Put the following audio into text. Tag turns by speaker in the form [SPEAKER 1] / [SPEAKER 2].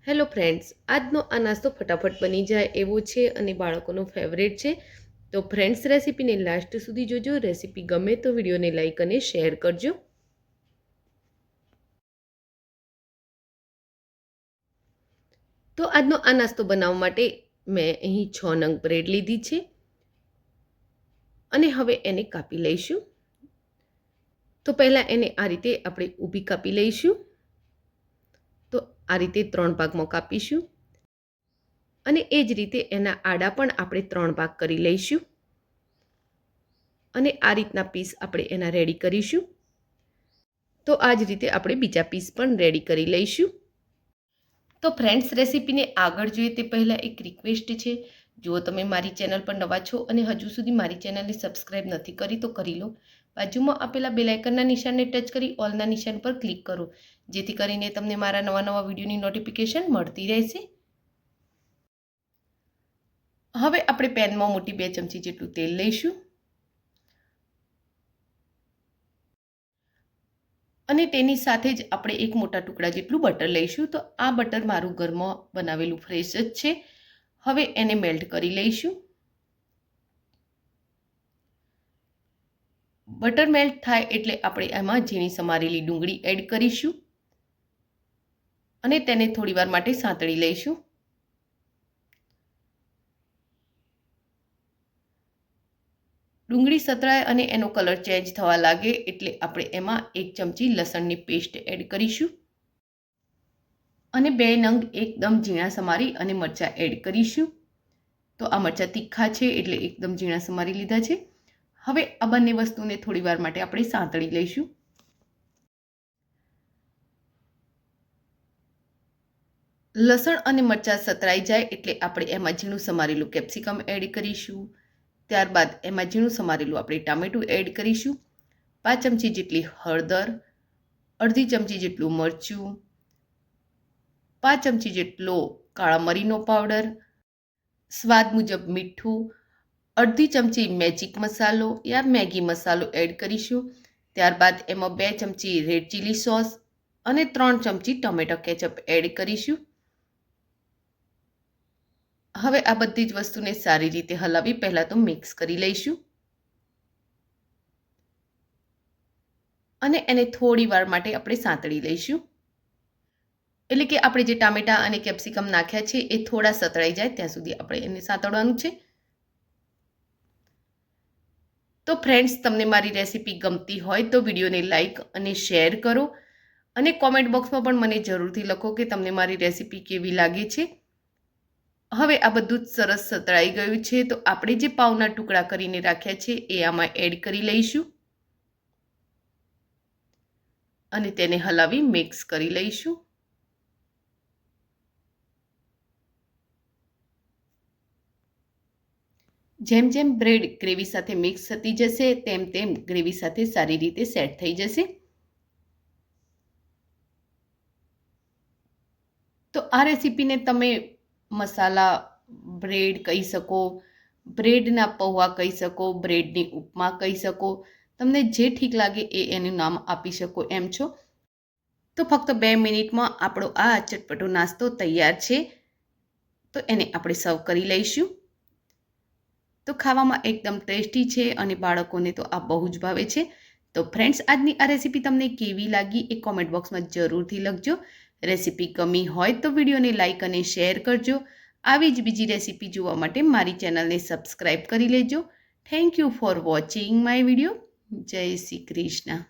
[SPEAKER 1] Hello friends, આજનો આ નાસ્તો ફટાફટ બની જાય એવો છે અને બાળકોનો ફેવરેટ છે. તો ફ્રેન્ડ્સ, રેસીપીને લાસ્ટ સુધી જોજો. રેસીપી ગમે તો વિડીયોને લાઇક અને શેર કરજો. તો આજનો આ નાસ્તો બનાવવા માટે મેં અહીં 6 નંગ બ્રેડ લીધી છે અને હવે એને કાપી લઈશું. તો પહેલાં એને આ રીતે આપણે ઊભી કાપી લઈશું. તો આ રીતે 3 ભાગમાં કાપીશું અને એ જ રીતે એના આડા પણ આપણે 3 ભાગ કરી લઈશું અને આ રીતના પીસ આપણે એના રેડી કરીશું. તો આ જ રીતે આપણે બીજા પીસ પણ રેડી કરી લઈશું. તો ફ્રેન્ડ્સ, રેસીપીને આગળ જોઈએ તે પહેલાં એક રિક્વેસ્ટ છે. જો તમે મારી ચેનલ પર નવા છો અને હજુ સુધી મારી ચેનલને સબસ્ક્રાઈબ નથી કરી તો કરી લો. બાજુમાં આપેલા બેલ આઇકનના નિશાનને ટચ કરી ઓલના નિશાન પર ક્લિક કરો, જેથી કરીને તમને મારા નવા વિડીયોની નોટિફિકેશન મળતી રહેશે. હવે આપણે પેનમાં મોટી 2 ચમચી જેટલું તેલ લઈશું અને તેની સાથે જ આપણે એક મોટા ટુકડા જેટલું બટર લઈશું. તો આ બટર મારું ઘરમાં બનાવેલું ફ્રેશ જ છે. હવે એને મેલ્ટ કરી લઈશું. બટર મેલ્ટ થાય એટલે આપણે એમાં ઝીણી સમારેલી ડુંગળી એડ કરીશું અને તેને થોડીવાર માટે સાંતળી લઈશું. ડુંગળી સતળાય અને એનો કલર ચેન્જ થવા લાગે એટલે આપણે એમાં 1 ચમચી લસણની પેસ્ટ એડ કરીશું અને 2 નંગ એકદમ ઝીણા સમારી અને મરચાં એડ કરીશું. તો આ મરચાં તીખા છે એટલે એકદમ ઝીણા સમારી લીધા છે. હવે આ બંને વસ્તુને થોડીવાર માટે આપણે સાંતળી લઈશું. લસણ અને મરચાં સતળાઈ જાય એટલે આપણે એમાં ઝીણું સમારેલું કેપ્સિકમ એડ કરીશું. ત્યારબાદ એમાં ઝીણું સમારેલું આપણે ટામેટું એડ કરીશું. 5 ચમચી જેટલી હળદર, અડધી ચમચી જેટલું મરચું, 5 ચમચી જેટલો કાળા મરીનો પાવડર, સ્વાદ મુજબ મીઠું, અડધી ચમચી મેજિક મસાલો યા મેગી મસાલો એડ કરીશું. ત્યારબાદ એમાં 2 ચમચી રેડ ચીલી સોસ અને 3 ચમચી ટોમેટો કેચઅપ એડ કરીશું. હવે આ બધી જ વસ્તુને સારી રીતે હલાવી પહેલાં તો મિક્સ કરી લઈશું અને એને થોડી વાર માટે આપણે સાંતળી લઈશું. એટલે કે આપણે જે ટામેટાં અને કેપ્સિકમ નાખ્યા છે એ થોડા સતળાઈ જાય ત્યાં સુધી આપણે એને સાંતળવાનું છે. તો ફ્રેન્ડ્સ, તમને મારી રેસીપી ગમતી હોય તો વિડીયોને લાઇક અને શેર કરો અને કોમેન્ટ બોક્સમાં પણ મને જરૂરથી લખો કે તમને મારી રેસીપી કેવી લાગે છે. હવે આ બધું જ સરસ સતળાઈ ગયું છે. તો આપણે જે પાવના ટુકડા કરીને રાખ્યા છે એ આમાં એડ કરી લઈશું અને તેને હલાવી મિક્સ કરી લઈશું. જેમ જેમ બ્રેડ ગ્રેવી સાથે મિક્સ થતી જશે તેમ તેમ ગ્રેવી સાથે સારી રીતે સેટ થઈ જશે. તો આ રેસીપીને તમે મસાલા બ્રેડ કહી શકો, બ્રેડના પૌવા કહી શકો, બ્રેડની ઉપમા કહી શકો, તમને જે ઠીક લાગે એ એનું નામ આપી શકો એમ છો. તો ફક્ત 2 મિનિટમાં આપણો આ ચટપટો નાસ્તો તૈયાર છે. તો એને આપણે સર્વ કરી લઈશું. તો ખાવામાં એકદમ ટેસ્ટી છે અને બાળકોને તો આ બહુ જ ભાવે છે. તો ફ્રેન્ડ્સ, આજની આ રેસીપી તમને કેવી લાગી એ કોમેન્ટ બોક્સમાં જરૂરથી લખજો. રેસીપી ગમી હોય તો વિડીયોને લાઇક અને શેર કરજો. આવી જ બીજી રેસીપી જોવા માટે મારી ચેનલને સબસ્ક્રાઈબ કરી લેજો. Thank you for watching my video. જય શ્રી કૃષ્ણ.